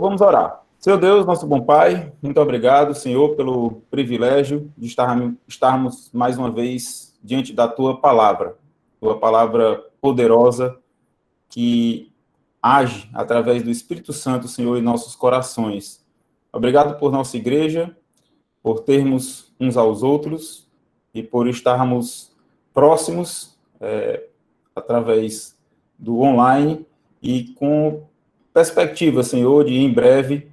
vamos orar. Senhor Deus, nosso bom Pai, muito obrigado, Senhor, pelo privilégio de estarmos mais uma vez diante da Tua palavra poderosa que age através do Espírito Santo, Senhor, em nossos corações. Obrigado por nossa igreja, por termos uns aos outros e por estarmos próximos através do online e com perspectiva, Senhor, de em breve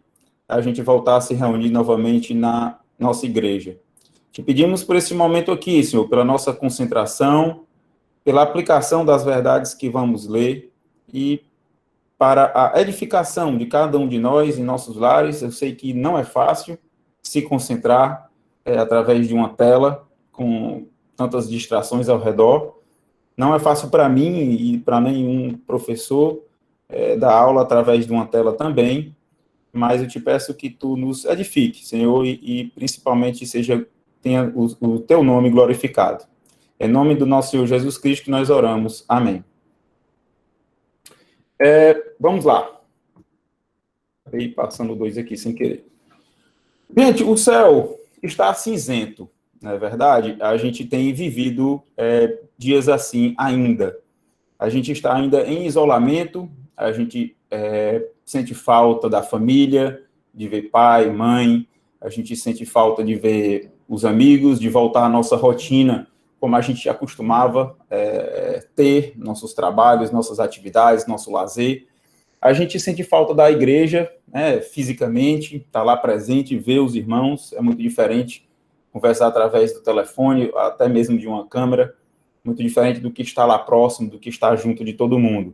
a gente voltar a se reunir novamente na nossa igreja. Te pedimos por esse momento aqui, Senhor, pela nossa concentração, pela aplicação das verdades que vamos ler e para a edificação de cada um de nós em nossos lares. Eu sei que não é fácil se concentrar através de uma tela com tantas distrações ao redor. Não é fácil para mim e para nenhum professor dar aula através de uma tela também, mas eu te peço que tu nos edifique, Senhor, e principalmente tenha o teu nome glorificado. Em nome do nosso Senhor Jesus Cristo que nós oramos. Amém. Vamos lá. Aí, passando dois aqui sem querer. Gente, o céu está cinzento, não é verdade? A gente tem vivido dias assim ainda. A gente está ainda em isolamento, a gente sente falta da família, de ver pai, mãe, a gente sente falta de ver os amigos, de voltar à nossa rotina, como a gente acostumava ter, nossos trabalhos, nossas atividades, nosso lazer. A gente sente falta da igreja, fisicamente, estar lá presente, ver os irmãos, é muito diferente conversar através do telefone, até mesmo de uma câmera, muito diferente do que estar lá próximo, do que estar junto de todo mundo.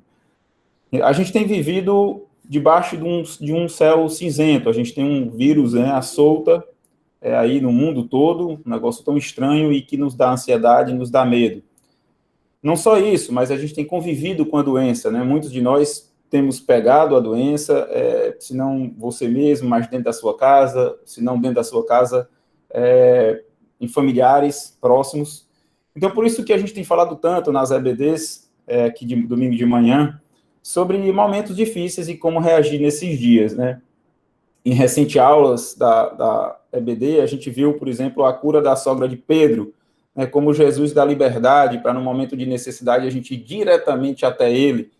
A gente tem vivido debaixo de um céu cinzento, a gente tem um vírus à solta aí no mundo todo, um negócio tão estranho e que nos dá ansiedade, nos dá medo. Não só isso, mas a gente tem convivido com a doença, né? Muitos de nós temos pegado a doença, se não você mesmo, mas dentro da sua casa, se não dentro da sua casa, em familiares próximos. Então, por isso que a gente tem falado tanto nas EBDs, aqui de domingo de manhã, sobre momentos difíceis e como reagir nesses dias, né? Em recentes aulas da EBD, a gente viu, por exemplo, a cura da sogra de Pedro, né, como Jesus dá liberdade para, no momento de necessidade, a gente ir diretamente até ele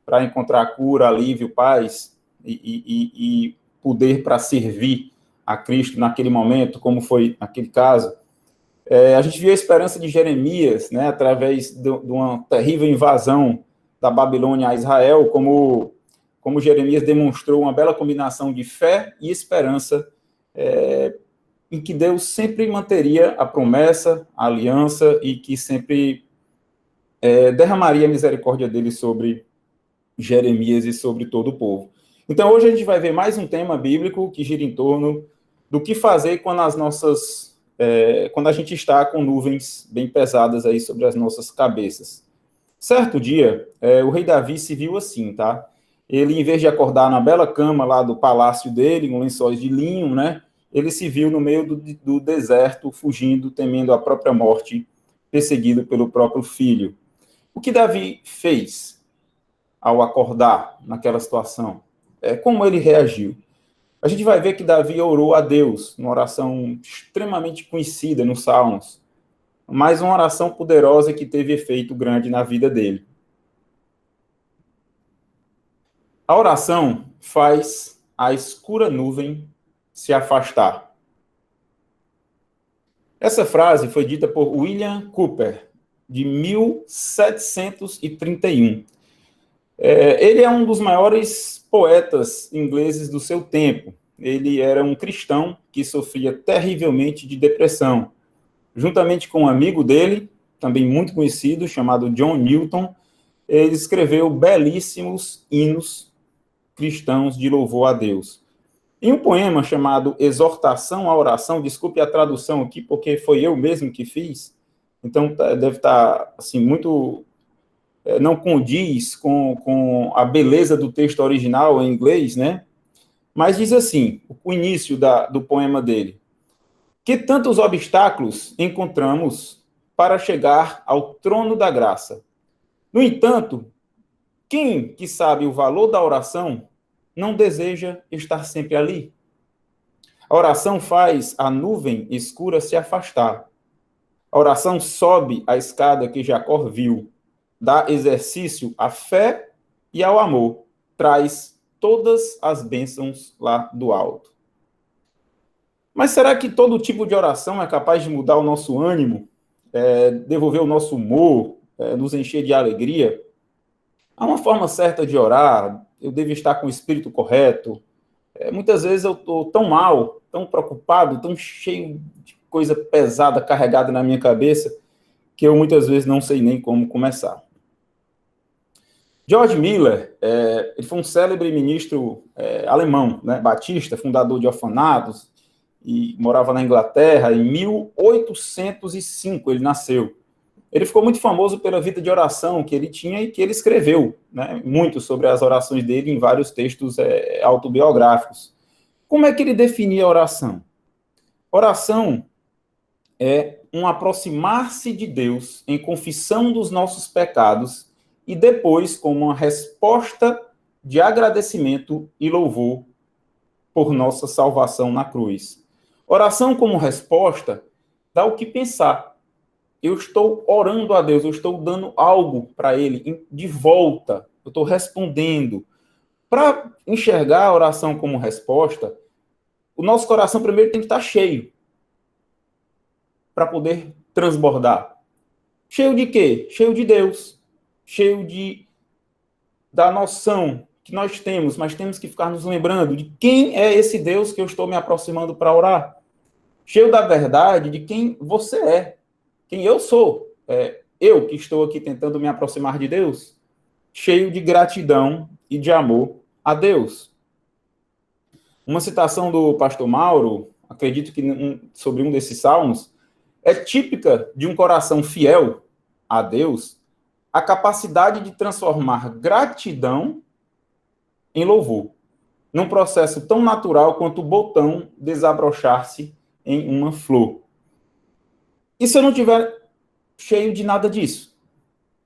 para encontrar cura, alívio, paz e poder para servir a Cristo naquele momento, como foi naquele caso. A gente viu a esperança de Jeremias, né, através de uma terrível invasão da Babilônia a Israel, como Jeremias demonstrou uma bela combinação de fé e esperança, em que Deus sempre manteria a promessa, a aliança, e que sempre derramaria a misericórdia dele sobre Jeremias e sobre todo o povo. Então, hoje a gente vai ver mais um tema bíblico que gira em torno do que fazer quando quando a gente está com nuvens bem pesadas aí sobre as nossas cabeças. Certo dia, o rei Davi se viu assim, tá? Ele, em vez de acordar na bela cama lá do palácio dele, com lençóis de linho, né? Ele se viu no meio do deserto, fugindo, temendo a própria morte, perseguido pelo próprio filho. O que Davi fez ao acordar naquela situação? Como ele reagiu? A gente vai ver que Davi orou a Deus, uma oração extremamente conhecida nos Salmos, mas uma oração poderosa que teve efeito grande na vida dele. A oração faz a escura nuvem se afastar. Essa frase foi dita por William Cowper, de 1731. Ele é um dos maiores poetas ingleses do seu tempo. Ele era um cristão que sofria terrivelmente de depressão. Juntamente com um amigo dele, também muito conhecido, chamado John Newton, ele escreveu belíssimos hinos cristãos de louvor a Deus. Em um poema chamado Exortação à Oração, desculpe a tradução aqui, porque foi eu mesmo que fiz, então deve estar assim, muito... não condiz com a beleza do texto original em inglês, né? Mas diz assim, o início do poema dele: que tantos obstáculos encontramos para chegar ao trono da graça. No entanto, quem que sabe o valor da oração não deseja estar sempre ali. A oração faz a nuvem escura se afastar. A oração sobe a escada que Jacó viu, dá exercício à fé e ao amor, traz todas as bênçãos lá do alto. Mas será que todo tipo de oração é capaz de mudar o nosso ânimo, devolver o nosso humor, nos encher de alegria? Há uma forma certa de orar, eu devo estar com o espírito correto. Muitas vezes eu estou tão mal, tão preocupado, tão cheio de coisa pesada carregada na minha cabeça, que eu muitas vezes não sei nem como começar. George Miller, ele foi um célebre ministro alemão, né, batista, fundador de orfanatos, e morava na Inglaterra. Em 1805 ele nasceu. Ele ficou muito famoso pela vida de oração que ele tinha e que ele escreveu, né, muito sobre as orações dele em vários textos autobiográficos. Como é que ele definia a oração? Oração é um aproximar-se de Deus em confissão dos nossos pecados e depois como uma resposta de agradecimento e louvor por nossa salvação na cruz. Oração como resposta dá o que pensar. Eu estou orando a Deus, eu estou dando algo para Ele de volta, eu estou respondendo. Para enxergar a oração como resposta, o nosso coração primeiro tem que estar cheio, para poder transbordar. Cheio de quê? Cheio de Deus, cheio da noção que nós temos, mas temos que ficar nos lembrando de quem é esse Deus que eu estou me aproximando para orar. Cheio da verdade de quem você é, quem eu sou. Eu que estou aqui tentando me aproximar de Deus. Cheio de gratidão e de amor a Deus. Uma citação do pastor Mauro, acredito que sobre um desses salmos, é típica de um coração fiel a Deus, a capacidade de transformar gratidão em louvor, num processo tão natural quanto o botão desabrochar-se em uma flor. E se eu não estiver cheio de nada disso?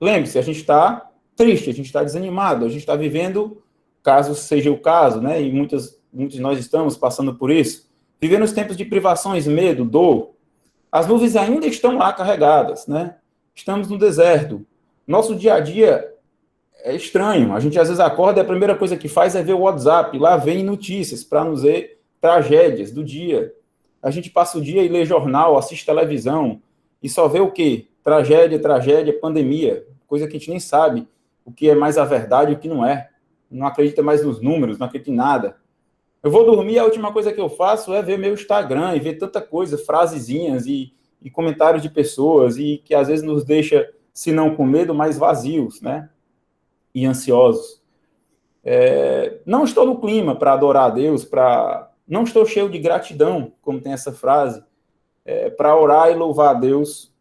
Lembre-se, a gente está triste, a gente está desanimado, a gente está vivendo, caso seja o caso, né, e muitos de nós estamos passando por isso, vivendo os tempos de privações, medo, dor. As nuvens ainda estão lá carregadas, né? Estamos no deserto. Nosso dia a dia é estranho. A gente às vezes acorda e a primeira coisa que faz é ver o WhatsApp. Lá vem notícias para nos ver tragédias do dia. A gente passa o dia e lê jornal, assiste televisão e só vê o quê? Tragédia, tragédia, pandemia. Coisa que a gente nem sabe o que é mais a verdade e o que não é. Não acredita mais nos números, não acredita em nada. Eu vou dormir, a última coisa que eu faço é ver meu Instagram e ver tanta coisa, frasezinhas e comentários de pessoas, e que às vezes nos deixa, se não com medo, mais vazios, né? E ansiosos. Não estou no clima para adorar a Deus, não estou cheio de gratidão, como tem essa frase, para orar e louvar a Deus.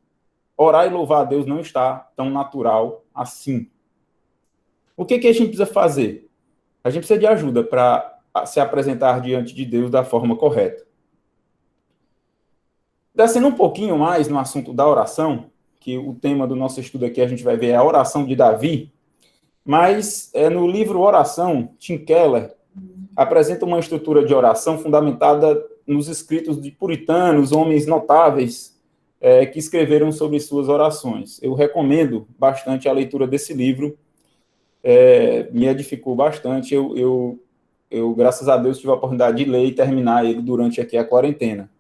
Orar e louvar a Deus não está tão natural assim. O que a gente precisa fazer? A gente precisa de ajuda para se apresentar diante de Deus da forma correta. Descendo um pouquinho mais no assunto da oração, que o tema do nosso estudo aqui a gente vai ver é a oração de Davi, mas no livro Oração, Tim Keller apresenta uma estrutura de oração fundamentada nos escritos de puritanos, homens notáveis, que escreveram sobre suas orações. Eu recomendo bastante a leitura desse livro, me edificou bastante. Eu, graças a Deus, tive a oportunidade de ler e terminar ele durante aqui a quarentena.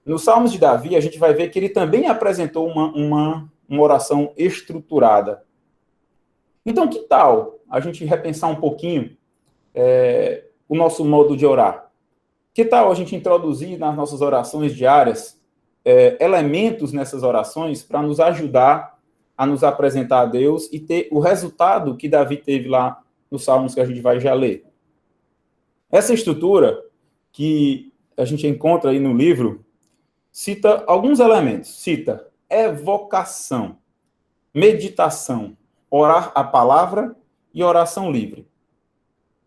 Nos Salmos de Davi, a gente vai ver que ele também apresentou uma oração estruturada. Então, que tal a gente repensar um pouquinho o nosso modo de orar? Que tal a gente introduzir nas nossas orações diárias elementos nessas orações para nos ajudar a nos apresentar a Deus e ter o resultado que Davi teve lá nos Salmos que a gente vai já ler? Essa estrutura que a gente encontra aí no livro cita alguns elementos. Cita evocação, meditação, orar a palavra e oração livre.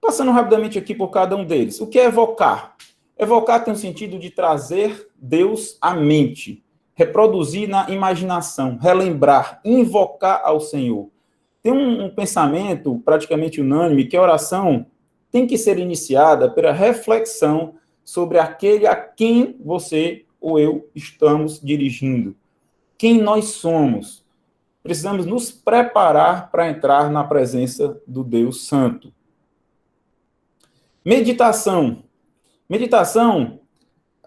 Passando rapidamente aqui por cada um deles. O que é evocar? Evocar tem o sentido de trazer Deus à mente, reproduzir na imaginação, relembrar, invocar ao Senhor. Tem um pensamento praticamente unânime que a oração tem que ser iniciada pela reflexão sobre aquele a quem você ou eu estamos dirigindo. Quem nós somos. Precisamos nos preparar para entrar na presença do Deus Santo. Meditação. Meditação,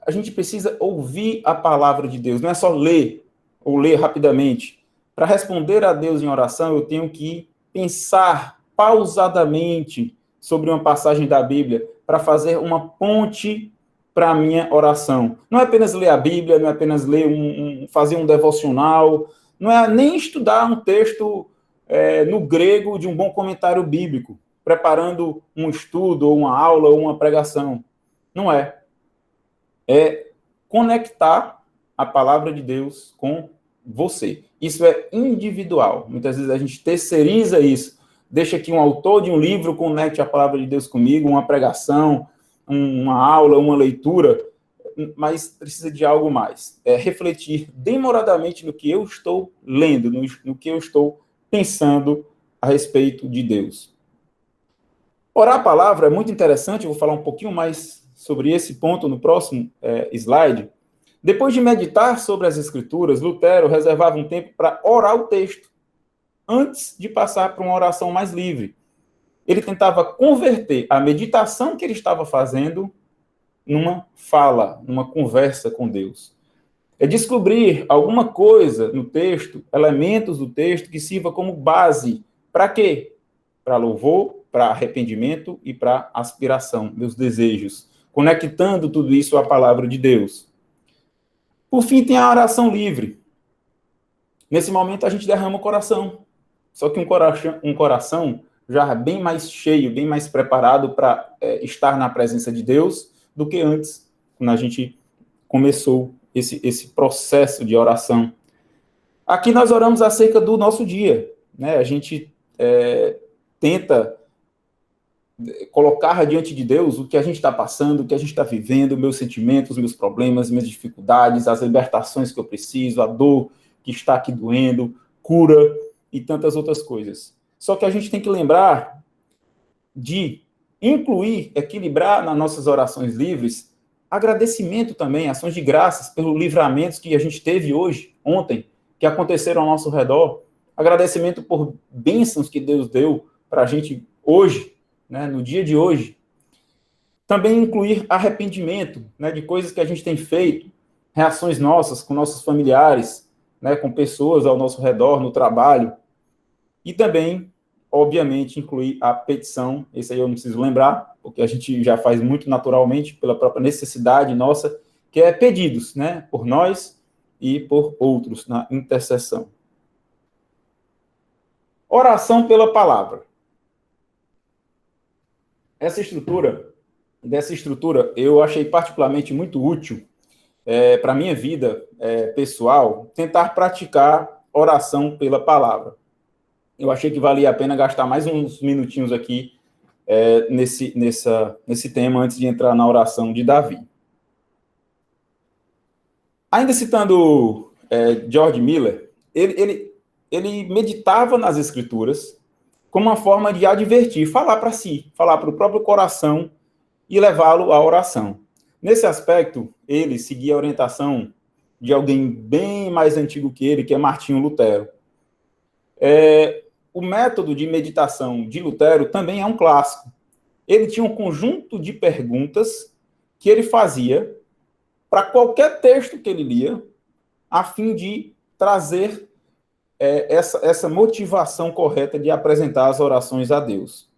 a gente precisa ouvir a palavra de Deus, não é só ler, ou ler rapidamente. Para responder a Deus em oração, eu tenho que pensar pausadamente sobre uma passagem da Bíblia, para fazer uma ponte para a minha oração. Não é apenas ler a Bíblia, não é apenas ler fazer um devocional, não é nem estudar um texto no grego de um bom comentário bíblico, preparando um estudo, ou uma aula, ou uma pregação. Não é. É conectar a palavra de Deus com você. Isso é individual. Muitas vezes a gente terceiriza isso. Deixa que um autor de um livro conecte a palavra de Deus comigo, uma pregação, uma aula, uma leitura, mas precisa de algo mais. É refletir demoradamente no que eu estou lendo, no que eu estou pensando a respeito de Deus. Orar a palavra é muito interessante, eu vou falar um pouquinho mais sobre esse ponto no próximo slide. Depois de meditar sobre as Escrituras, Lutero reservava um tempo para orar o texto, antes de passar para uma oração mais livre. Ele tentava converter a meditação que ele estava fazendo numa fala, numa conversa com Deus. É descobrir alguma coisa no texto, elementos do texto que sirva como base. Para quê? Para louvor, para arrependimento e para aspiração, meus desejos. Conectando tudo isso à palavra de Deus. Por fim, tem a oração livre. Nesse momento, a gente derrama o coração. Só que um coração já bem mais cheio, bem mais preparado para estar na presença de Deus do que antes, quando a gente começou esse processo de oração. Aqui nós oramos acerca do nosso dia, né? A gente tenta colocar diante de Deus o que a gente está passando, o que a gente está vivendo, meus sentimentos, meus problemas, minhas dificuldades, as libertações que eu preciso, a dor que está aqui doendo, cura e tantas outras coisas. Só que a gente tem que lembrar de incluir, equilibrar nas nossas orações livres, agradecimento também, ações de graças pelo livramento que a gente teve hoje, ontem, que aconteceram ao nosso redor, agradecimento por bênçãos que Deus deu para a gente hoje, né, no dia de hoje. Também incluir arrependimento, né, de coisas que a gente tem feito, reações nossas com nossos familiares, né, com pessoas ao nosso redor, no trabalho. E também, obviamente, incluir a petição, esse aí eu não preciso lembrar, porque a gente já faz muito naturalmente, pela própria necessidade nossa, que é pedidos, né, por nós e por outros, na intercessão. Oração pela palavra. Dessa estrutura, eu achei particularmente muito útil para a minha vida pessoal, tentar praticar oração pela palavra. Eu achei que valia a pena gastar mais uns minutinhos aqui nesse tema, antes de entrar na oração de Davi. Ainda citando George Miller, ele meditava nas Escrituras como uma forma de advertir, falar para si, falar para o próprio coração e levá-lo à oração. Nesse aspecto, ele seguia a orientação de alguém bem mais antigo que ele, que é Martinho Lutero. O método de meditação de Lutero também é um clássico. Ele tinha um conjunto de perguntas que ele fazia para qualquer texto que ele lia, a fim de trazer essa motivação correta de apresentar as orações a Deus.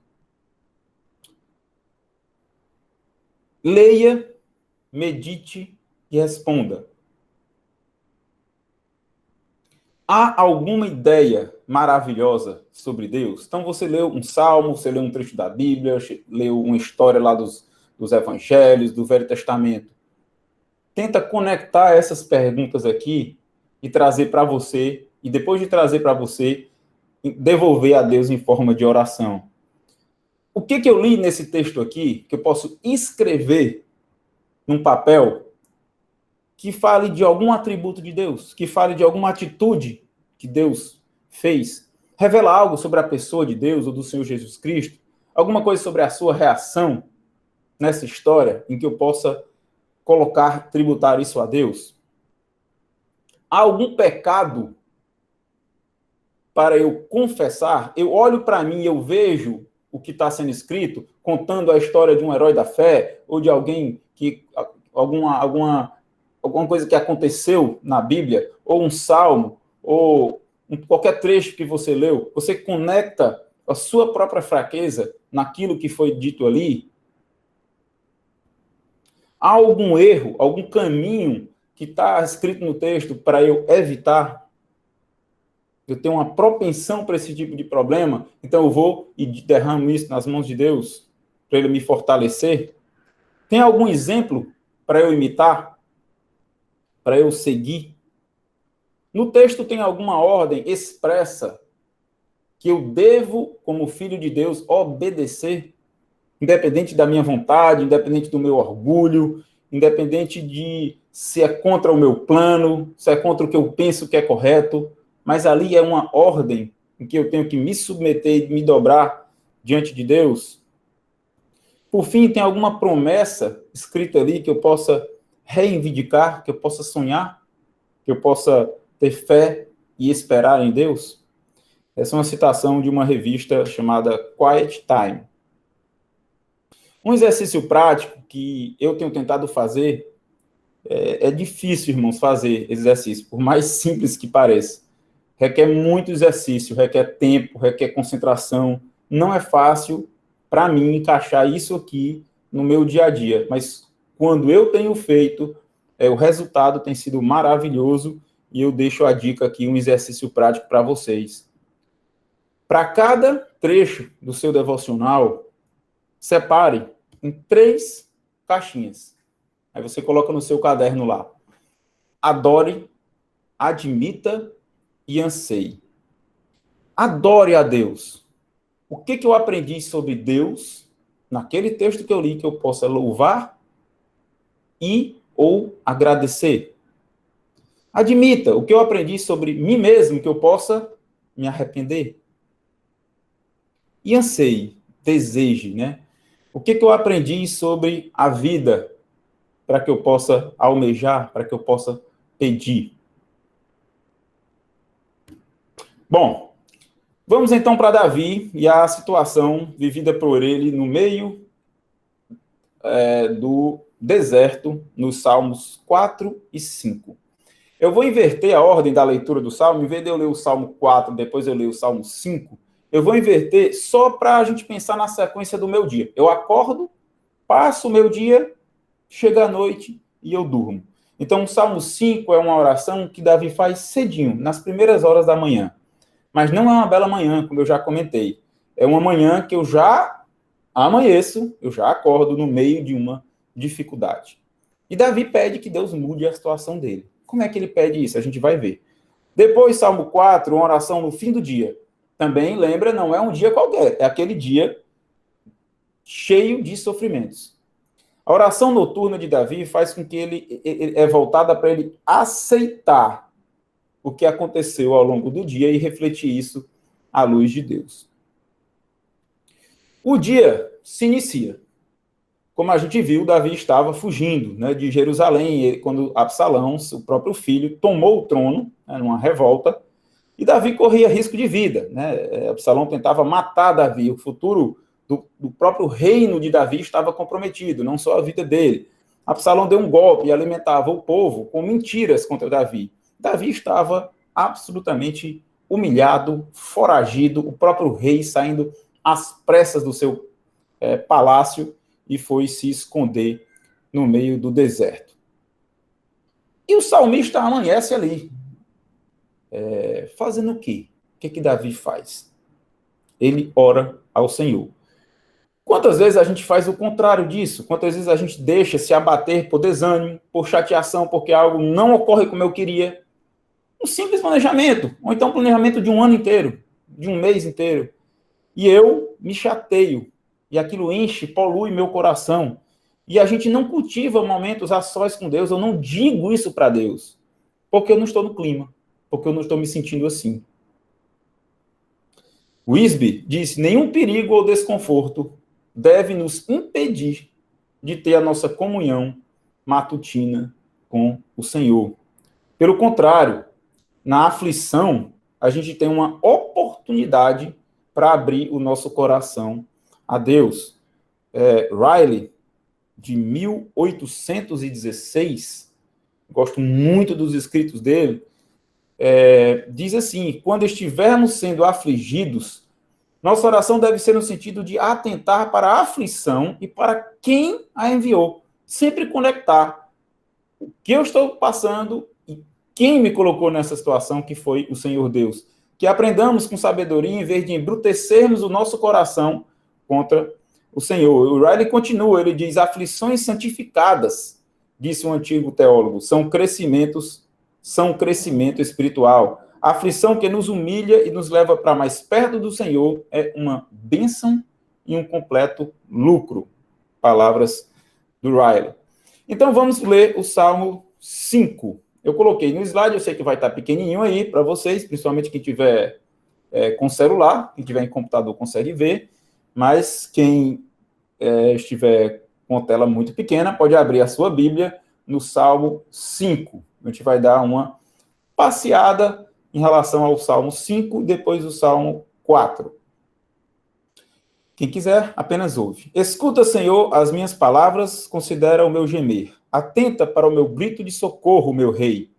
Leia, medite e responda. Há alguma ideia maravilhosa sobre Deus? Então, você leu um salmo, você leu um trecho da Bíblia, leu uma história lá dos evangelhos, do Velho Testamento. Tenta conectar essas perguntas aqui e trazer para você, e depois de trazer para você, devolver a Deus em forma de oração. O que eu li nesse texto aqui, que eu posso escrever num papel, que fale de algum atributo de Deus, que fale de alguma atitude que Deus fez, revela algo sobre a pessoa de Deus ou do Senhor Jesus Cristo, Alguma coisa sobre a sua reação nessa história em que eu possa tributar isso a Deus? Há algum pecado para eu confessar? Eu olho para mim e eu vejo o que está sendo escrito, contando a história de um herói da fé, ou de alguém que... alguma coisa que aconteceu na Bíblia, ou um salmo, ou qualquer trecho que você leu, você conecta a sua própria fraqueza naquilo que foi dito ali? Há algum erro, algum caminho que está escrito no texto para eu evitar? Eu tenho uma propensão para esse tipo de problema, então eu vou e derramo isso nas mãos de Deus, para ele me fortalecer? Tem algum exemplo para eu imitar? Para eu seguir? No texto tem alguma ordem expressa que eu devo, como filho de Deus, obedecer? Independente da minha vontade, independente do meu orgulho, independente de se é contra o meu plano, se é contra o que eu penso que é correto, mas ali é uma ordem em que eu tenho que me submeter e me dobrar diante de Deus. Por fim, tem alguma promessa escrita ali que eu possa reivindicar, que eu possa sonhar, que eu possa ter fé e esperar em Deus? Essa é uma citação de uma revista chamada Quiet Time. Um exercício prático que eu tenho tentado fazer, é difícil, irmãos, fazer exercício, por mais simples que pareça. Requer muito exercício, requer tempo, requer concentração. Não é fácil para mim encaixar isso aqui no meu dia a dia, mas quando eu tenho feito, o resultado tem sido maravilhoso, e eu deixo a dica aqui, um exercício prático para vocês. Para cada trecho do seu devocional, separe em 3 caixinhas. Aí você coloca no seu caderno lá: adore, admita e anseie. Adore a Deus. O que eu aprendi sobre Deus naquele texto que eu li que eu possa louvar e ou agradecer? Admita o que eu aprendi sobre mim mesmo que eu possa me arrepender. E anseie, deseje, né? O que eu aprendi sobre a vida para que eu possa almejar, para que eu possa pedir? Bom, vamos então para Davi e a situação vivida por ele no meio do deserto, nos Salmos 4 e 5. Eu vou inverter a ordem da leitura do Salmo, em vez de eu ler o Salmo 4, depois eu leio o Salmo 5, eu vou inverter só para a gente pensar na sequência do meu dia. Eu acordo, passo o meu dia, chega a noite e eu durmo. Então, o Salmo 5 é uma oração que Davi faz cedinho, nas primeiras horas da manhã. Mas não é uma bela manhã, como eu já comentei. É uma manhã que eu já amanheço, eu já acordo no meio de uma dificuldade. E Davi pede que Deus mude a situação dele. Como é que ele pede isso? A gente vai ver. Depois, Salmo 4, uma oração no fim do dia. Também, lembra, não é um dia qualquer, é aquele dia cheio de sofrimentos. A oração noturna de Davi faz com que ele é voltada para ele aceitar o que aconteceu ao longo do dia e refletir isso à luz de Deus. O dia se inicia. Como a gente viu, Davi estava fugindo, né, de Jerusalém, quando Absalão, seu próprio filho, tomou o trono, né, numa revolta, e Davi corria risco de vida. Né? Absalão tentava matar Davi. O futuro do próprio reino de Davi estava comprometido, não só a vida dele. Absalão deu um golpe e alimentava o povo com mentiras contra Davi. Davi estava absolutamente humilhado, foragido, o próprio rei saindo às pressas do seu palácio e foi se esconder no meio do deserto. E o salmista amanhece ali. Fazendo o quê? O que Davi faz? Ele ora ao Senhor. Quantas vezes a gente faz o contrário disso? Quantas vezes a gente deixa se abater por desânimo, por chateação, porque algo não ocorre como eu queria? Um simples planejamento, ou então um planejamento de um ano inteiro, de um mês inteiro. E eu me chateio, e aquilo enche, polui meu coração. E a gente não cultiva momentos a sós com Deus, eu não digo isso para Deus, porque eu não estou no clima, porque eu não estou me sentindo assim. Wisby disse: nenhum perigo ou desconforto deve nos impedir de ter a nossa comunhão matutina com o Senhor. Pelo contrário, na aflição, a gente tem uma oportunidade para abrir o nosso coração a Deus. Riley, de 1816, gosto muito dos escritos dele, diz assim: quando estivermos sendo afligidos, nossa oração deve ser no sentido de atentar para a aflição e para quem a enviou. Sempre conectar o que eu estou passando e quem me colocou nessa situação, que foi o Senhor Deus. Que aprendamos com sabedoria, em vez de embrutecermos o nosso coração contra o Senhor. O Riley continua, ele diz: aflições santificadas, disse um antigo teólogo, são crescimento espiritual. A aflição que nos humilha e nos leva para mais perto do Senhor é uma bênção e um completo lucro. Palavras do Riley. Então vamos ler o Salmo 5. Eu coloquei no slide, eu sei que vai estar pequenininho aí para vocês, principalmente quem tiver com celular, quem tiver em computador consegue ver, mas quem estiver com a tela muito pequena pode abrir a sua Bíblia no Salmo 5. A gente vai dar uma passeada em relação ao Salmo 5, depois o Salmo 4. Quem quiser, apenas ouve. Escuta, Senhor, as minhas palavras, considera o meu gemer. Atenta para o meu grito de socorro, meu Rei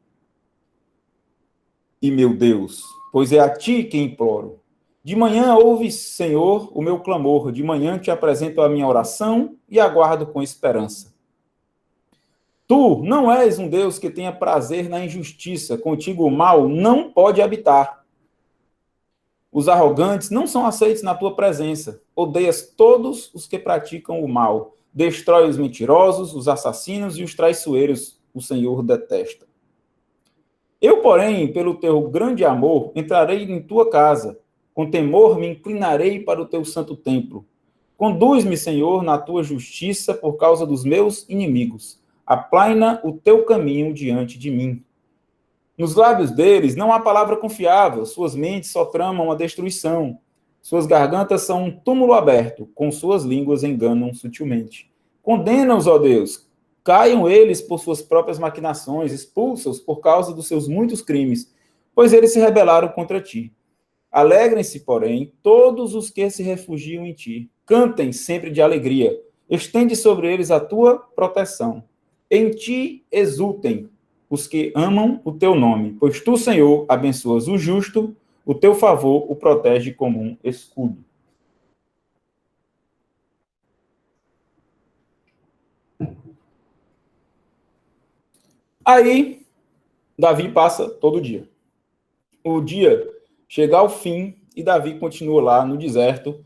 e meu Deus, pois é a ti que imploro. De manhã ouve, Senhor, o meu clamor. De manhã te apresento a minha oração e aguardo com esperança. Tu não és um Deus que tenha prazer na injustiça, contigo o mal não pode habitar. Os arrogantes não são aceitos na tua presença. Odeias todos os que praticam o mal. Destrói os mentirosos, os assassinos e os traiçoeiros. O Senhor detesta. Eu, porém, pelo teu grande amor, entrarei em tua casa. Com temor me inclinarei para o teu santo templo. Conduz-me, Senhor, na tua justiça por causa dos meus inimigos. Aplaina o teu caminho diante de mim. Nos lábios deles não há palavra confiável, suas mentes só tramam a destruição. Suas gargantas são um túmulo aberto, com suas línguas enganam sutilmente. Condena-os, ó Deus, caiam eles por suas próprias maquinações, expulsa-os por causa dos seus muitos crimes, pois eles se rebelaram contra ti. Alegrem-se, porém, todos os que se refugiam em ti. Cantem sempre de alegria. Estende sobre eles a tua proteção. Em ti exultem os que amam o teu nome, pois tu, Senhor, abençoas o justo, o teu favor o protege como um escudo. Aí, Davi passa todo dia. O dia chega ao fim e Davi continua lá no deserto,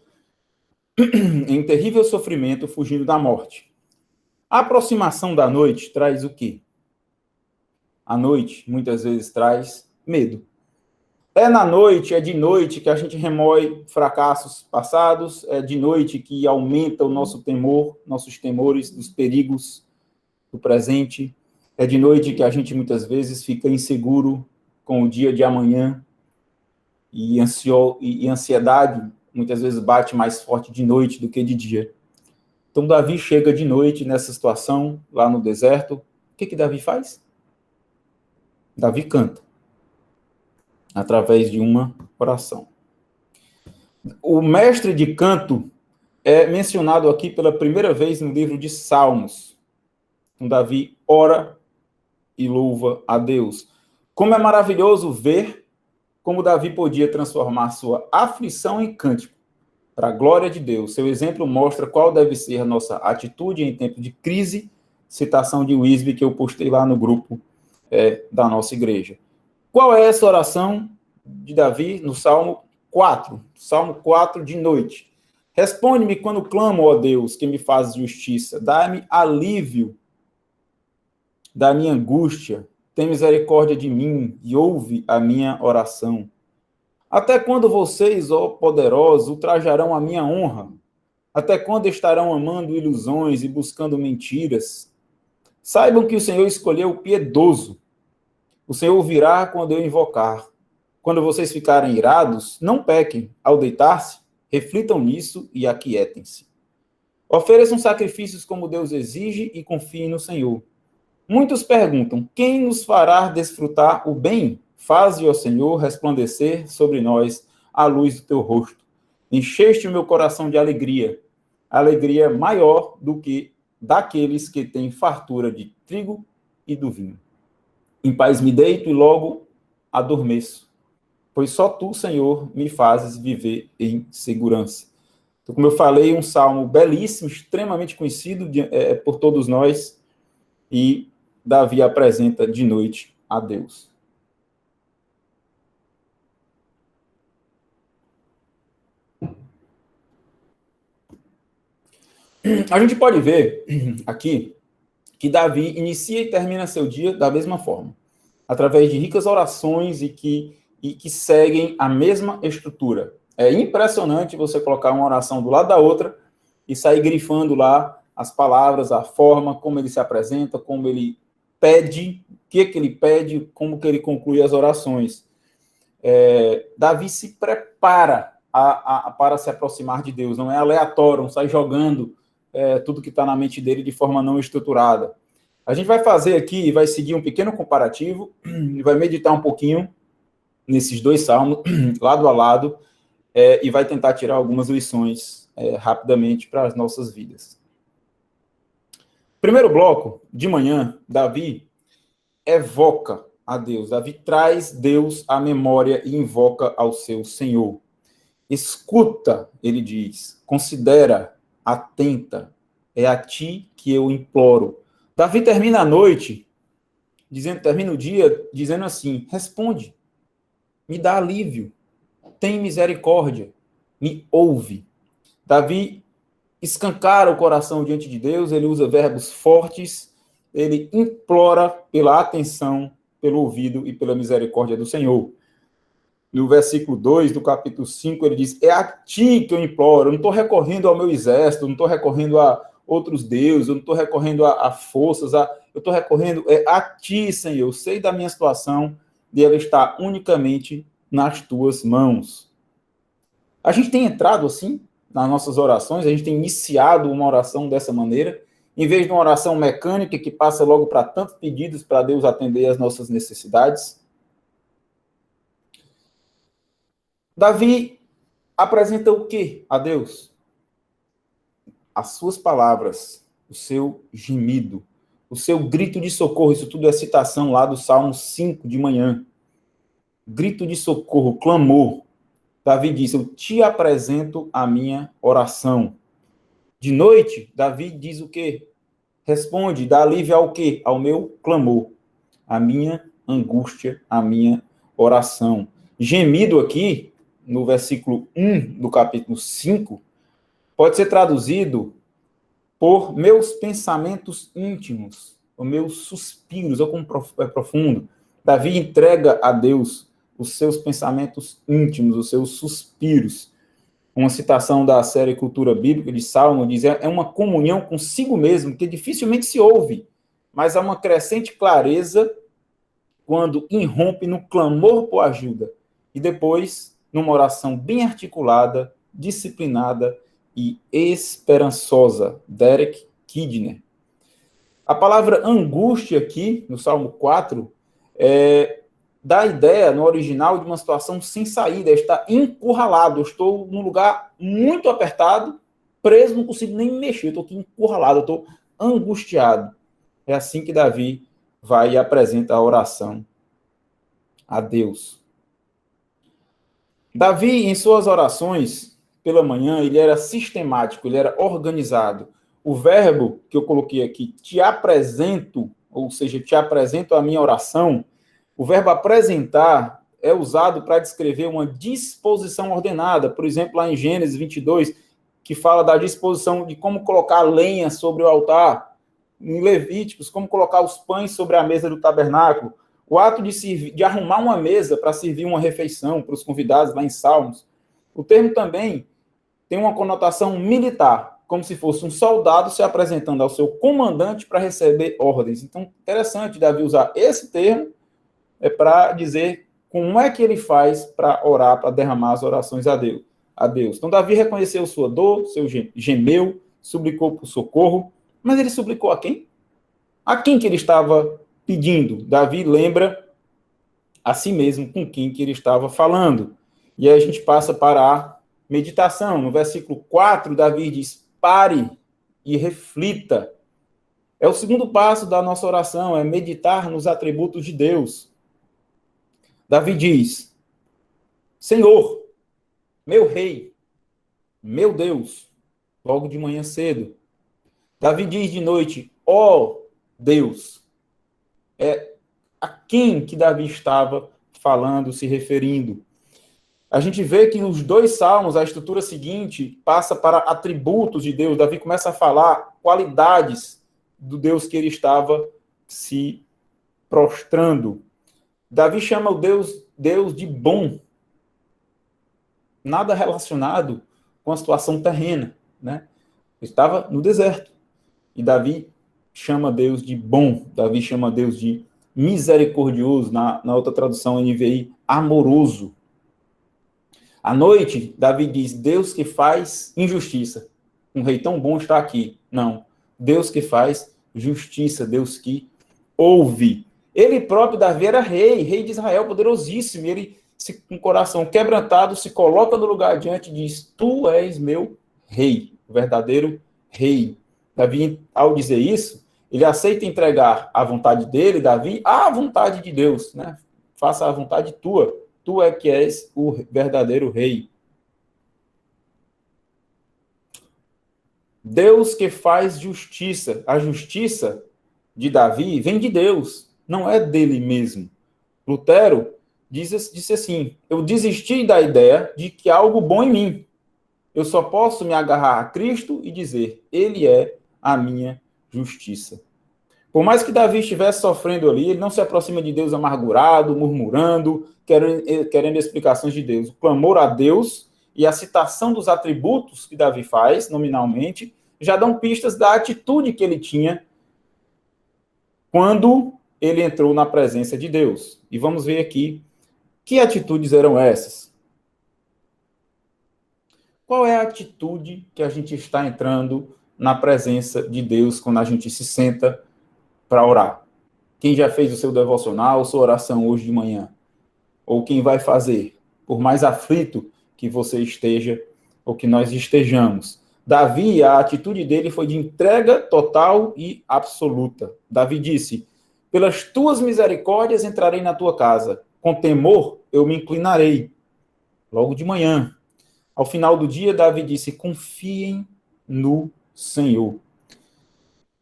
em terrível sofrimento, fugindo da morte. A aproximação da noite traz o quê? A noite, muitas vezes, traz medo. É de noite que a gente remói fracassos passados, é de noite que aumenta o nosso temor, nossos temores dos perigos do presente, é de noite que a gente muitas vezes fica inseguro com o dia de amanhã e ansiedade muitas vezes bate mais forte de noite do que de dia. Então Davi chega de noite nessa situação, lá no deserto. O que Davi faz? Davi canta, através de uma oração. O mestre de canto é mencionado aqui pela primeira vez no livro de Salmos. Então, Davi ora e louva a Deus. Como é maravilhoso ver como Davi podia transformar sua aflição em cântico, para a glória de Deus. Seu exemplo mostra qual deve ser a nossa atitude em tempo de crise, citação de Wisby que eu postei lá no grupo da nossa igreja. Qual é essa oração de Davi no Salmo 4? Salmo 4 de noite. Responde-me quando clamo, ó Deus, que me faz justiça. Dá-me alívio da minha angústia. Tem misericórdia de mim e ouve a minha oração. Até quando vocês, ó poderosos, ultrajarão a minha honra? Até quando estarão amando ilusões e buscando mentiras? Saibam que o Senhor escolheu o piedoso. O Senhor virá quando eu invocar. quando vocês ficarem irados, não pequem. Ao deitar-se, reflitam nisso e aquietem-se. Ofereçam sacrifícios como Deus exige e confiem no Senhor. Muitos perguntam, quem nos fará desfrutar o bem? Faze, ó Senhor, resplandecer sobre nós a luz do teu rosto. Encheste o meu coração de alegria, alegria maior do que daqueles que têm fartura de trigo e do vinho. Em paz me deito e logo adormeço, pois só tu, Senhor, me fazes viver em segurança. Então, como eu falei, um salmo belíssimo, extremamente conhecido por todos nós, e Davi apresenta de noite a Deus. A gente pode ver aqui que Davi inicia e termina seu dia da mesma forma, através de ricas orações e que seguem a mesma estrutura. É impressionante você colocar uma oração do lado da outra e sair grifando lá as palavras, a forma, como ele se apresenta, como ele pede, o que ele pede, como que ele conclui as orações. Davi se prepara para se aproximar de Deus, não é aleatório, não sai jogando tudo que está na mente dele de forma não estruturada. A gente vai fazer aqui, vai seguir um pequeno comparativo, e vai meditar um pouquinho nesses dois salmos, lado a lado, e vai tentar tirar algumas lições rapidamente para as nossas vidas. Primeiro bloco, de manhã, Davi evoca a Deus. Davi traz Deus à memória e invoca ao seu Senhor. Escuta, ele diz, considera, atenta, é a ti que eu imploro. Davi termina a noite, termina o dia dizendo assim, responde, me dá alívio, tem misericórdia, me ouve. Davi escancara o coração diante de Deus, ele usa verbos fortes, ele implora pela atenção, pelo ouvido e pela misericórdia do Senhor. No versículo 2 do capítulo 5, ele diz, é a ti que eu imploro, eu não estou recorrendo ao meu exército, eu não estou recorrendo a outros deuses, eu não estou recorrendo a forças, eu estou recorrendo a ti, Senhor, eu sei da minha situação e ela está unicamente nas tuas mãos. A gente tem entrado assim nas nossas orações, a gente tem iniciado uma oração dessa maneira, em vez de uma oração mecânica que passa logo para tantos pedidos para Deus atender às nossas necessidades. Davi apresenta o que a Deus? As suas palavras, o seu gemido, o seu grito de socorro. Isso tudo é citação lá do Salmo 5 de manhã. Grito de socorro, clamor. Davi diz, eu te apresento a minha oração. De noite, Davi diz o quê? Responde, dá alívio ao quê? Ao meu clamor, a minha angústia, a minha oração. Gemido aqui, no versículo 1 do capítulo 5, pode ser traduzido por meus pensamentos íntimos, os meus suspiros, ou como é profundo. Davi entrega a Deus os seus pensamentos íntimos, os seus suspiros. Uma citação da série Cultura Bíblica de Salmo diz, é uma comunhão consigo mesmo, que dificilmente se ouve, mas há uma crescente clareza quando irrompe no clamor por ajuda, e depois numa oração bem articulada, disciplinada e esperançosa. Derek Kidner. A palavra angústia aqui, no Salmo 4, dá a ideia, no original, de uma situação sem saída, está encurralado, eu estou num lugar muito apertado, preso, não consigo nem mexer, eu estou aqui encurralado, eu estou angustiado. É assim que Davi vai e apresenta a oração a Deus. Davi, em suas orações, pela manhã, ele era sistemático, ele era organizado. O verbo que eu coloquei aqui, te apresento, ou seja, te apresento a minha oração, o verbo apresentar é usado para descrever uma disposição ordenada. Por exemplo, lá em Gênesis 22, que fala da disposição de como colocar lenha sobre o altar. Em Levíticos, como colocar os pães sobre a mesa do tabernáculo. O ato de arrumar uma mesa para servir uma refeição para os convidados lá em Salmos. O termo também tem uma conotação militar, como se fosse um soldado se apresentando ao seu comandante para receber ordens. Então, interessante Davi usar esse termo para dizer como é que ele faz para orar, para derramar as orações a Deus? Então, Davi reconheceu sua dor, seu gemeu, suplicou por socorro, mas ele suplicou a quem? A quem que ele estava pedindo? Davi lembra a si mesmo com quem que ele estava falando. E aí a gente passa para a meditação. No versículo 4, Davi diz, pare e reflita. É o segundo passo da nossa oração, é meditar nos atributos de Deus. Davi diz, Senhor, meu rei, meu Deus, logo de manhã cedo. Davi diz de noite, ó Deus. É a quem que Davi estava falando, se referindo. A gente vê que nos dois salmos, a estrutura seguinte passa para atributos de Deus. Davi começa a falar qualidades do Deus que ele estava se prostrando. Davi chama o Deus de bom. Nada relacionado com a situação terrena, né? Ele estava no deserto. E Davi chama Deus de bom. Davi chama Deus de misericordioso. Na outra tradução, NVI, amoroso. À noite, Davi diz, Deus que faz injustiça. Um rei tão bom está aqui. Não. Deus que faz justiça. Deus que ouve. Ele próprio, Davi, era rei de Israel, poderosíssimo. Ele, com o coração quebrantado, se coloca no lugar adiante e diz, tu és meu rei, o verdadeiro rei. Davi, ao dizer isso, ele aceita entregar a vontade dele, Davi, à vontade de Deus, né? Faça a vontade tua. Tu é que és o verdadeiro rei. Deus que faz justiça. A justiça de Davi vem de Deus, não é dele mesmo. Lutero disse assim, eu desisti da ideia de que há algo bom em mim. Eu só posso me agarrar a Cristo e dizer, ele é a minha justiça. Por mais que Davi estivesse sofrendo ali, ele não se aproxima de Deus amargurado, murmurando, querendo explicações de Deus. O clamor a Deus e a citação dos atributos que Davi faz, nominalmente, já dão pistas da atitude que ele tinha quando ele entrou na presença de Deus. E vamos ver aqui que atitudes eram essas. Qual é a atitude que a gente está entrando na presença de Deus quando a gente se senta para orar? Quem já fez o seu devocional, sua oração hoje de manhã? Ou quem vai fazer? Por mais aflito que você esteja, ou que nós estejamos. Davi, a atitude dele foi de entrega total e absoluta. Davi disse, pelas tuas misericórdias entrarei na tua casa, com temor eu me inclinarei. Logo de manhã. Ao final do dia, Davi disse, confiem no Senhor.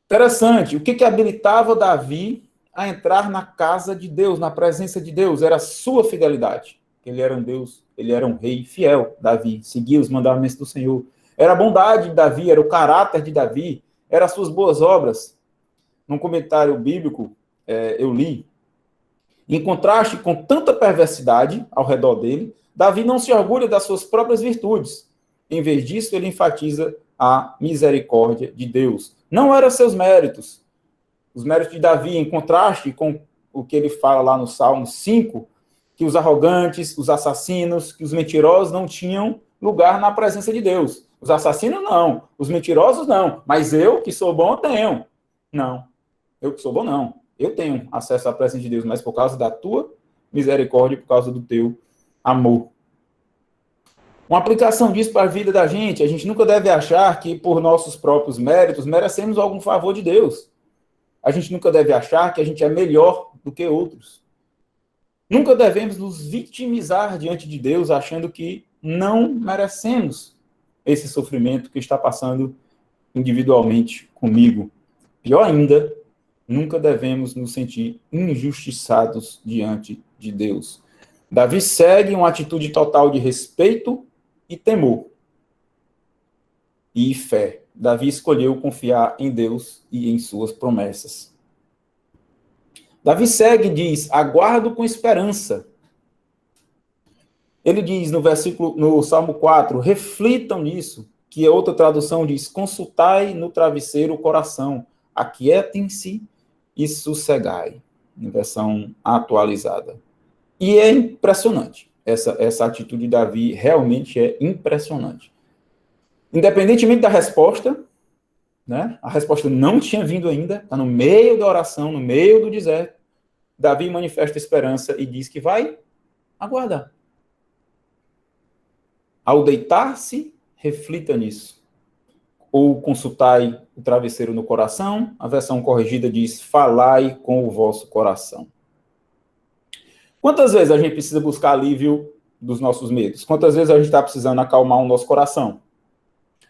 Interessante, o que habilitava Davi a entrar na casa de Deus, na presença de Deus? Era a sua fidelidade. Ele era um Deus, ele era um rei fiel, Davi, seguia os mandamentos do Senhor. Era a bondade de Davi, era o caráter de Davi, eram as suas boas obras. Num comentário bíblico, eu li, em contraste com tanta perversidade ao redor dele, Davi não se orgulha das suas próprias virtudes. Em vez disso, ele enfatiza a misericórdia de Deus. Não eram seus méritos. Os méritos de Davi, em contraste com o que ele fala lá no Salmo 5, que os arrogantes, os assassinos, que os mentirosos não tinham lugar na presença de Deus. Os assassinos não, os mentirosos não, mas eu, que sou bom, tenho. Não, eu que sou bom, não. Eu tenho acesso à presença de Deus, mas por causa da tua misericórdia, por causa do teu amor. Uma aplicação disso para a vida da gente, a gente nunca deve achar que por nossos próprios méritos merecemos algum favor de Deus. A gente nunca deve achar que a gente é melhor do que outros. Nunca devemos nos vitimizar diante de Deus achando que não merecemos esse sofrimento que está passando individualmente comigo. Pior ainda, nunca devemos nos sentir injustiçados diante de Deus. Davi segue uma atitude total de respeito e temor. E fé. Davi escolheu confiar em Deus e em suas promessas. Davi segue e diz, aguardo com esperança. Ele diz no Salmo 4, reflitam nisso, que outra tradução diz, consultai no travesseiro o coração, aquietem-se e sossegai, em versão atualizada. E é impressionante. Essa atitude de Davi realmente é impressionante. Independentemente da resposta, né? A resposta não tinha vindo ainda, está no meio da oração, no meio do deserto. Davi manifesta esperança e diz que vai aguardar. Ao deitar-se, reflita nisso. Ou consultai o travesseiro no coração. A versão corrigida diz, falai com o vosso coração. Quantas vezes a gente precisa buscar alívio dos nossos medos? Quantas vezes a gente está precisando acalmar o nosso coração?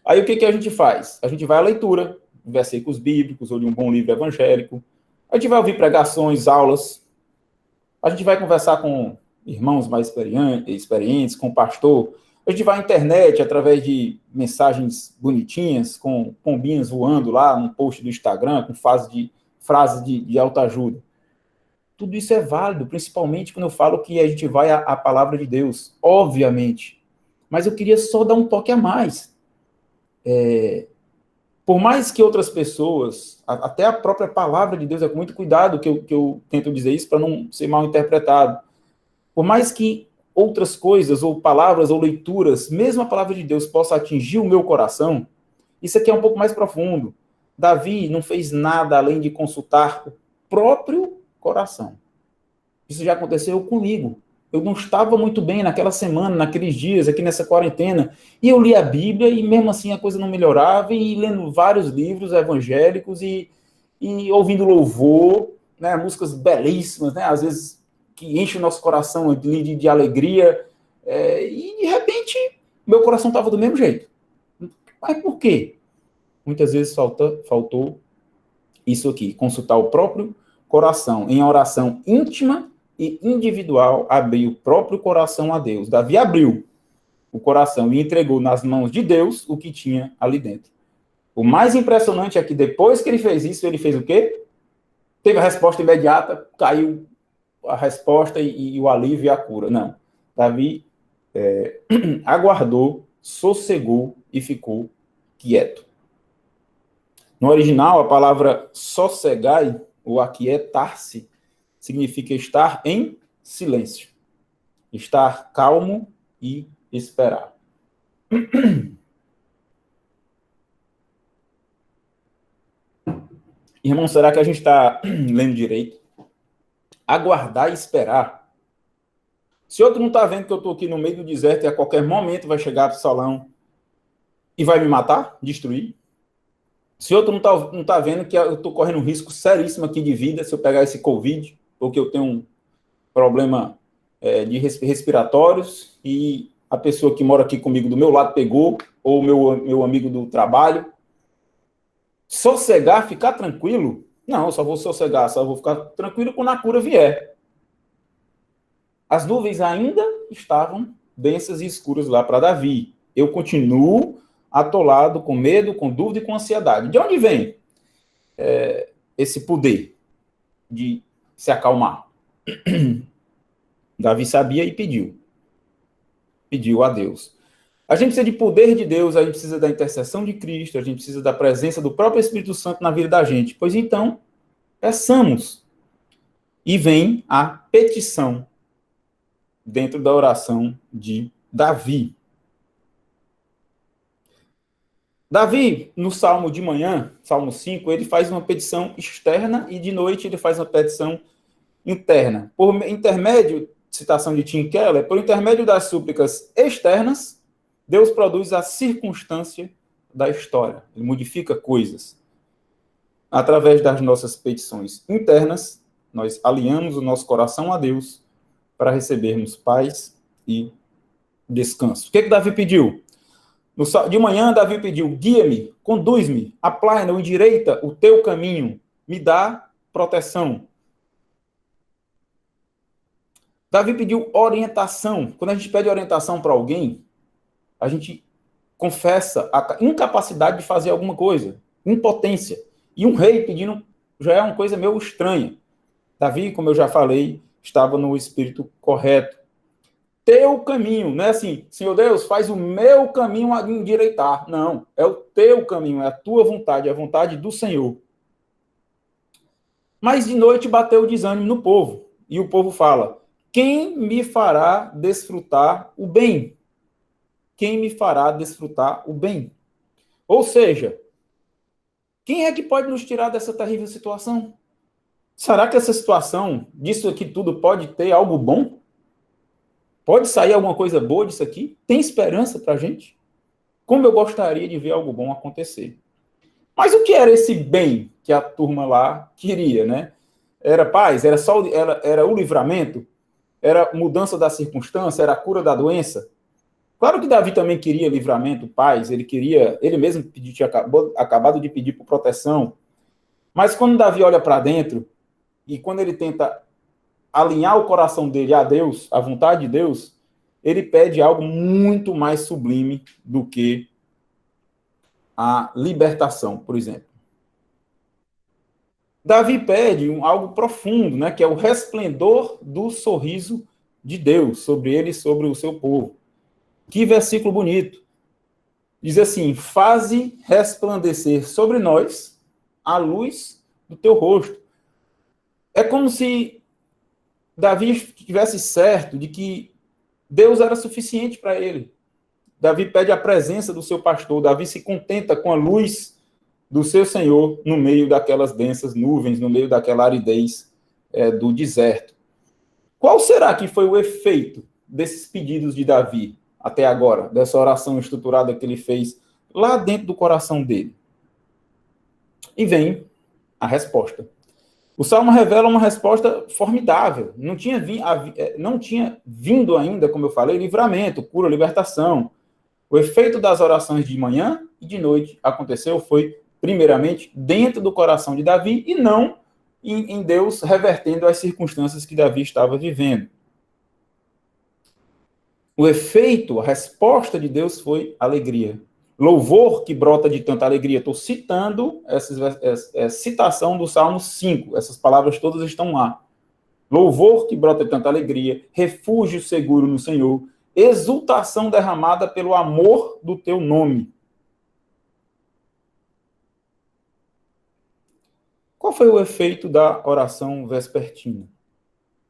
Aí o que a gente faz? A gente vai à leitura, versículos bíblicos, ou de um bom livro evangélico. A gente vai ouvir pregações, aulas. A gente vai conversar com irmãos mais experientes, com o pastor. A gente vai à internet através de mensagens bonitinhas, com pombinhas voando lá no post do Instagram, com frases de autoajuda. Tudo isso é válido, principalmente quando eu falo que a gente vai à palavra de Deus, obviamente. Mas eu queria só dar um toque a mais. Por mais que outras pessoas, até a própria palavra de Deus, é com muito cuidado que eu tento dizer isso para não ser mal interpretado. Por mais que outras coisas, ou palavras, ou leituras, mesmo a palavra de Deus possa atingir o meu coração, isso aqui é um pouco mais profundo. Davi não fez nada além de consultar o próprio coração. Isso já aconteceu comigo. Eu não estava muito bem naquela semana, naqueles dias, aqui nessa quarentena, e eu li a Bíblia e mesmo assim a coisa não melhorava, e lendo vários livros evangélicos e ouvindo louvor, né, músicas belíssimas, né, às vezes que enchem o nosso coração de alegria, e de repente meu coração estava do mesmo jeito. Mas por quê? Muitas vezes faltou isso aqui, consultar o próprio coração em oração íntima e individual, abrir o próprio coração a Deus. Davi abriu o coração e entregou nas mãos de Deus o que tinha ali dentro. O mais impressionante é que depois que ele fez isso, ele fez o quê? Teve a resposta imediata, caiu a resposta e o alívio e a cura. Não. Davi aguardou, sossegou e ficou quieto. No original, a palavra sossegai, ou aquietar-se, significa estar em silêncio. Estar calmo e esperar. Irmão, será que a gente está lendo direito? Aguardar e esperar. Se outro não está vendo que eu estou aqui no meio do deserto e a qualquer momento vai chegar Absalão e vai me matar, destruir. Se outro não está vendo que eu estou correndo um risco seríssimo aqui de vida se eu pegar esse Covid, porque eu tenho um problema de respiratórios e a pessoa que mora aqui comigo do meu lado pegou, ou meu amigo do trabalho. Sossegar, ficar tranquilo? Não, eu só vou sossegar, só vou ficar tranquilo quando a cura vier. As nuvens ainda estavam densas e escuras lá para Davi. Eu continuo atolado com medo, com dúvida e com ansiedade. De onde vem esse poder de se acalmar? Davi sabia e pediu. Pediu a Deus. A gente precisa de poder de Deus, a gente precisa da intercessão de Cristo, a gente precisa da presença do próprio Espírito Santo na vida da gente. Pois então, peçamos. E vem a petição dentro da oração de Davi. Davi, no Salmo de manhã, Salmo 5, ele faz uma petição externa e de noite ele faz uma petição interna. Por intermédio, citação de Tim Keller, por intermédio das súplicas externas, Deus produz a circunstância da história. Ele modifica coisas. Através das nossas petições internas, nós alinhamos o nosso coração a Deus para recebermos paz e descanso. O que Davi pediu? De manhã, Davi pediu, guia-me, conduz-me, aplana ou endireita o teu caminho, me dá proteção. Davi pediu orientação. Quando a gente pede orientação para alguém, a gente confessa a incapacidade de fazer alguma coisa, impotência. E um rei pedindo já é uma coisa meio estranha. Davi, como eu já falei, estava no espírito correto. Teu caminho, não é assim, Senhor Deus, faz o meu caminho endireitar. Não, é o teu caminho, é a tua vontade, é a vontade do Senhor. Mas de noite bateu o desânimo no povo. E o povo fala, quem me fará desfrutar o bem? Quem me fará desfrutar o bem? Ou seja, quem é que pode nos tirar dessa terrível situação? Será que essa situação, disso aqui tudo, pode ter algo bom? Pode sair alguma coisa boa disso aqui? Tem esperança para a gente? Como eu gostaria de ver algo bom acontecer. Mas o que era esse bem que a turma lá queria, né? Era paz? Era só era o livramento? Era mudança da circunstância? Era a cura da doença? Claro que Davi também queria livramento, paz, ele mesmo tinha acabado de pedir por proteção. Mas quando Davi olha para dentro, e quando ele tenta alinhar o coração dele a Deus, à vontade de Deus, ele pede algo muito mais sublime do que a libertação, por exemplo. Davi pede algo profundo, né, que é o resplendor do sorriso de Deus sobre ele e sobre o seu povo. Que versículo bonito. Diz assim: faze resplandecer sobre nós a luz do teu rosto. É como se Davi estivesse certo de que Deus era suficiente para ele. Davi pede a presença do seu pastor. Davi se contenta com a luz do seu Senhor no meio daquelas densas nuvens, no meio daquela aridez do deserto. Qual será que foi o efeito desses pedidos de Davi até agora, dessa oração estruturada que ele fez lá dentro do coração dele? E vem a resposta. O Salmo revela uma resposta formidável. Não tinha vindo ainda, como eu falei, livramento, cura, libertação. O efeito das orações de manhã e de noite aconteceu foi, primeiramente, dentro do coração de Davi e não em Deus revertendo as circunstâncias que Davi estava vivendo. O efeito, a resposta de Deus foi alegria. Louvor que brota de tanta alegria. Estou citando essa citação do Salmo 5. Essas palavras todas estão lá. Louvor que brota de tanta alegria, refúgio seguro no Senhor, exultação derramada pelo amor do teu nome. Qual foi o efeito da oração vespertina?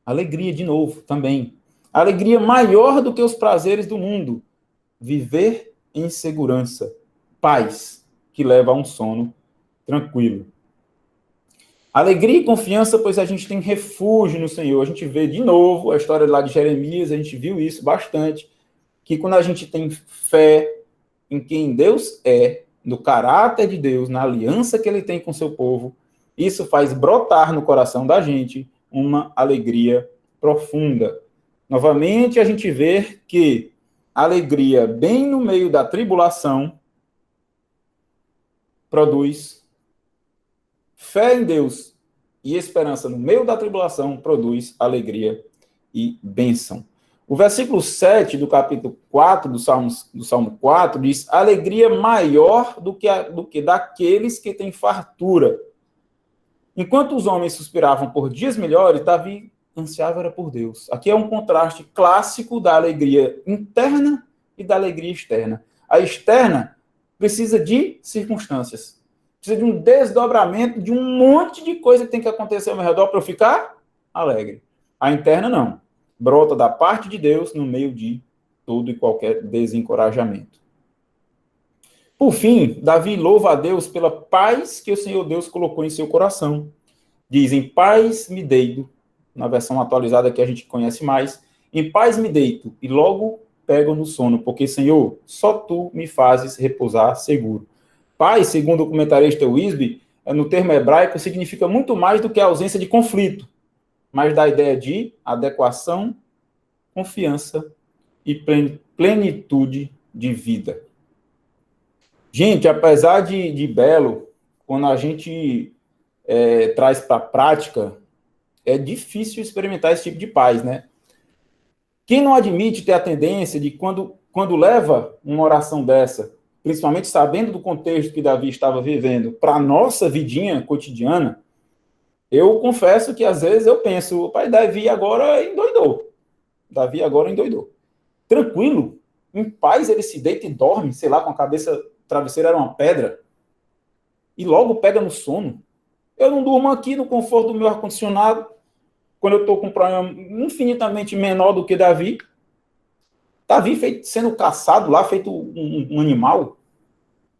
Alegria de novo, também. Alegria maior do que os prazeres do mundo. Viver em segurança. Paz, que leva a um sono tranquilo. Alegria e confiança, pois a gente tem refúgio no Senhor. A gente vê de novo a história lá de Jeremias, a gente viu isso bastante, que quando a gente tem fé em quem Deus é, no caráter de Deus, na aliança que ele tem com seu povo, isso faz brotar no coração da gente uma alegria profunda. Novamente, a gente vê que alegria bem no meio da tribulação produz fé em Deus e esperança no meio da tribulação produz alegria e bênção. O versículo 7 do capítulo 4 do Salmo 4 diz: alegria maior do que daqueles que têm fartura. Enquanto os homens suspiravam por dias melhores, Davi ansiava era por Deus. Aqui é um contraste clássico da alegria interna e da alegria externa. A externa precisa de circunstâncias. Precisa de um desdobramento de um monte de coisa que tem que acontecer ao meu redor para eu ficar alegre. A interna não. Brota da parte de Deus no meio de todo e qualquer desencorajamento. Por fim, Davi louva a Deus pela paz que o Senhor Deus colocou em seu coração. Diz: em paz me deito, na versão atualizada que a gente conhece mais, em paz me deito e logo pego no sono, porque, Senhor, só tu me fazes repousar seguro. Paz, segundo o comentarista Wisby, no termo hebraico, significa muito mais do que a ausência de conflito, mas da ideia de adequação, confiança e plenitude de vida. Gente, apesar de belo, quando a gente traz para a prática, é difícil experimentar esse tipo de paz, né? Quem não admite ter a tendência de, quando leva uma oração dessa, principalmente sabendo do contexto que Davi estava vivendo, para a nossa vidinha cotidiana, eu confesso que às vezes eu penso, pai, Davi agora endoidou. Davi agora endoidou. Tranquilo, em paz ele se deita e dorme, sei lá, com a cabeça, travesseiro era uma pedra, e logo pega no sono. Eu não durmo aqui no conforto do meu ar-condicionado, quando eu estou com um problema infinitamente menor do que Davi, sendo caçado lá, feito um animal,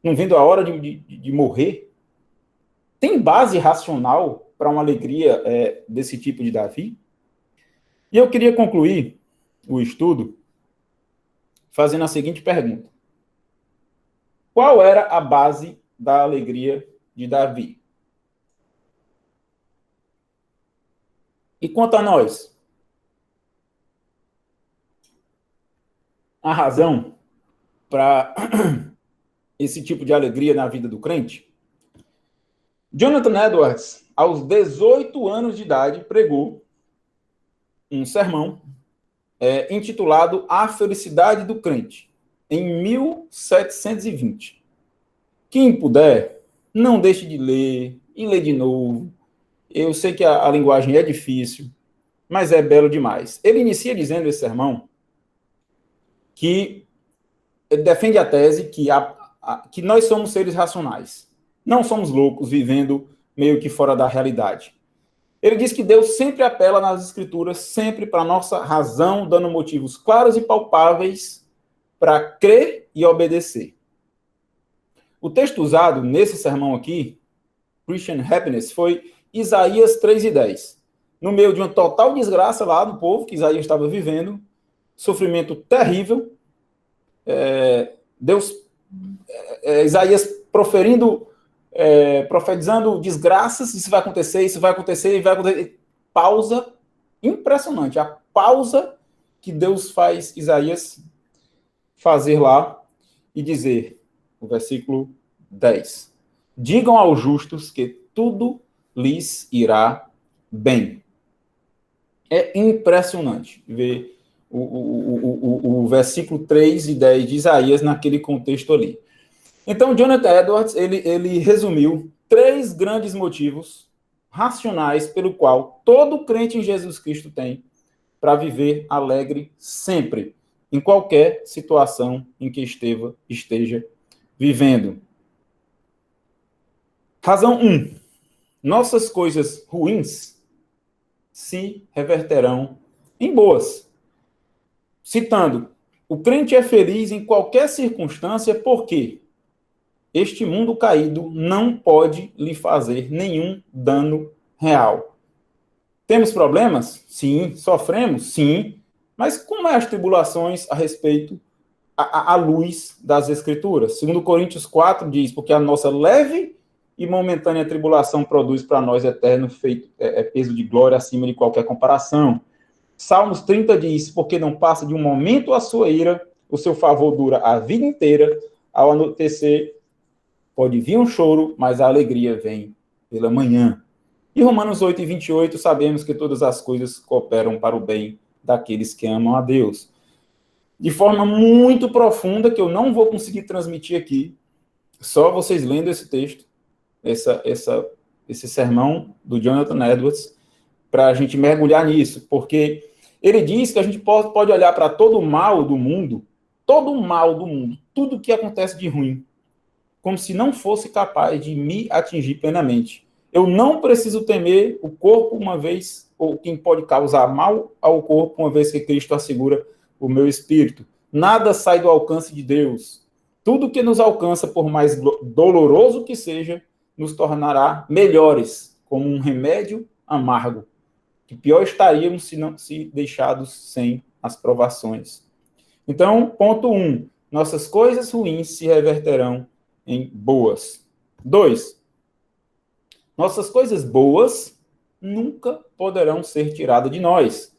não vendo a hora de morrer. Tem base racional para uma alegria desse tipo de Davi? E eu queria concluir o estudo fazendo a seguinte pergunta: qual era a base da alegria de Davi? E quanto a nós? A razão para esse tipo de alegria na vida do crente? Jonathan Edwards, aos 18 anos de idade, pregou um sermão intitulado A Felicidade do Crente, em 1720. Quem puder, não deixe de ler e ler de novo. Eu sei que a linguagem é difícil, mas é belo demais. Ele inicia dizendo esse sermão que ele defende a tese que nós somos seres racionais. Não somos loucos vivendo meio que fora da realidade. Ele diz que Deus sempre apela nas Escrituras, sempre para a nossa razão, dando motivos claros e palpáveis para crer e obedecer. O texto usado nesse sermão aqui, Christian Happiness, foi Isaías 3:10. No meio de uma total desgraça lá do povo que Isaías estava vivendo, sofrimento terrível, Isaías profetizando desgraças, isso vai acontecer, isso vai acontecer, vai acontecer. Pausa impressionante, a pausa que Deus faz Isaías fazer lá e dizer, o versículo 10, digam aos justos que tudo lhes irá bem. É impressionante ver o versículo 3 e 10 de Isaías naquele contexto ali. Então, Jonathan Edwards, ele resumiu 3 grandes motivos racionais pelo qual todo crente em Jesus Cristo tem para viver alegre sempre, em qualquer situação em que esteja vivendo. Razão 1. Nossas coisas ruins se reverterão em boas. Citando, o crente é feliz em qualquer circunstância porque este mundo caído não pode lhe fazer nenhum dano real. Temos problemas? Sim. Sofremos? Sim. Mas como é as tribulações a respeito, à luz das Escrituras? Segundo Coríntios 4 diz, porque a nossa leve e momentânea tribulação produz para nós eterno peso de glória acima de qualquer comparação. Salmos 30 diz, porque não passa de um momento a sua ira, o seu favor dura a vida inteira, ao anoitecer pode vir um choro, mas a alegria vem pela manhã. E Romanos 8:28, sabemos que todas as coisas cooperam para o bem daqueles que amam a Deus. De forma muito profunda, que eu não vou conseguir transmitir aqui, só vocês lendo esse texto, esse sermão do Jonathan Edwards, para a gente mergulhar nisso, porque ele diz que a gente pode olhar para todo o mal do mundo, tudo que acontece de ruim, como se não fosse capaz de me atingir plenamente. Eu não preciso temer o corpo uma vez, ou quem pode causar mal ao corpo, uma vez que Cristo assegura o meu espírito. Nada sai do alcance de Deus. Tudo que nos alcança, por mais doloroso que seja, nos tornará melhores, como um remédio amargo. Que pior estaríamos se deixados sem as provações. Então, ponto 1. Nossas coisas ruins se reverterão em boas. 2. Nossas coisas boas nunca poderão ser tiradas de nós.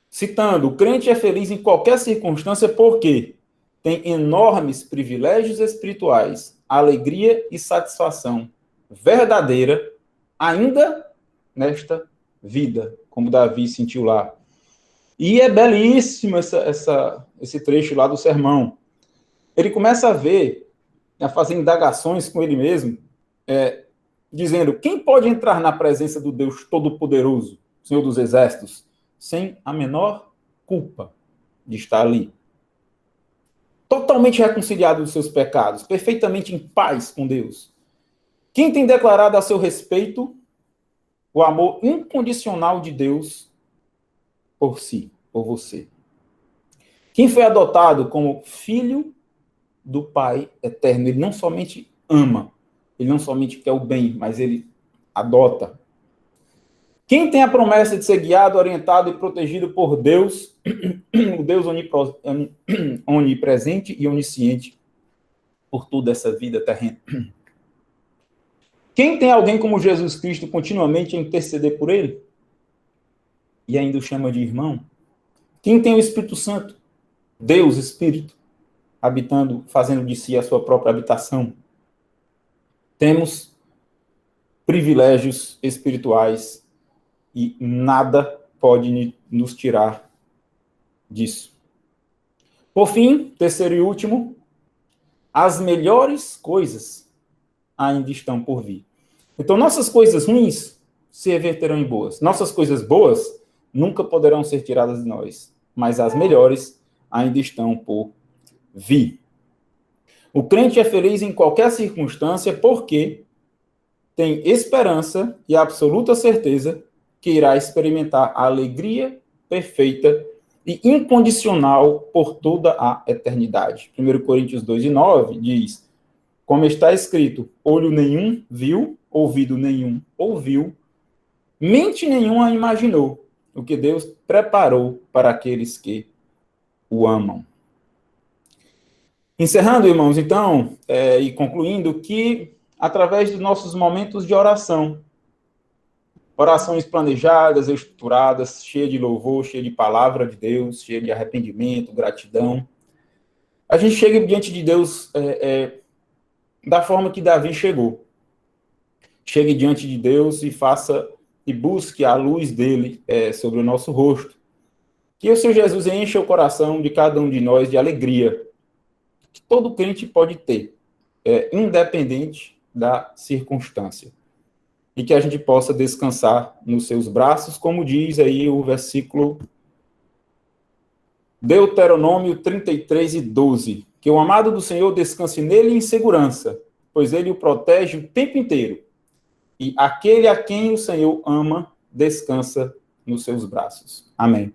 Citando, o crente é feliz em qualquer circunstância porque tem enormes privilégios espirituais, alegria e satisfação verdadeira, ainda nesta vida, como Davi sentiu lá. E é belíssimo esse trecho lá do sermão. Ele começa a fazer indagações com ele mesmo, dizendo, quem pode entrar na presença do Deus Todo-Poderoso, Senhor dos Exércitos, sem a menor culpa de estar ali? Totalmente reconciliado dos seus pecados, perfeitamente em paz com Deus. Quem tem declarado a seu respeito o amor incondicional de Deus por si, por você. Quem foi adotado como filho do Pai eterno, ele não somente ama, ele não somente quer o bem, mas ele adota. Quem tem a promessa de ser guiado, orientado e protegido por Deus, o Deus onipresente e onisciente por toda essa vida terrena. Quem tem alguém como Jesus Cristo continuamente a interceder por ele? E ainda o chama de irmão? Quem tem o Espírito Santo? Deus, Espírito, habitando, fazendo de si a sua própria habitação? Temos privilégios espirituais e nada pode nos tirar disso. Por fim, terceiro e último, as melhores coisas ainda estão por vir. Então, nossas coisas ruins se reverterão em boas. Nossas coisas boas nunca poderão ser tiradas de nós, mas as melhores ainda estão por vir. O crente é feliz em qualquer circunstância porque tem esperança e absoluta certeza que irá experimentar a alegria perfeita e incondicional por toda a eternidade. 1 Coríntios 2:9 diz, como está escrito, olho nenhum viu, ouvido nenhum ouviu, mente nenhuma imaginou o que Deus preparou para aqueles que o amam. Encerrando, irmãos, então, e concluindo, que através dos nossos momentos de oração, orações planejadas, estruturadas, cheias de louvor, cheias de palavra de Deus, cheias de arrependimento, gratidão, a gente chega diante de Deus da forma que Davi chegou. Chegue diante de Deus e faça e busque a luz dele sobre o nosso rosto. Que o Senhor Jesus encha o coração de cada um de nós de alegria que todo crente pode ter, independente da circunstância. E que a gente possa descansar nos seus braços, como diz aí o versículo Deuteronômio 33:12, que o amado do Senhor descanse nele em segurança, pois ele o protege o tempo inteiro. E aquele a quem o Senhor ama, descansa nos seus braços. Amém.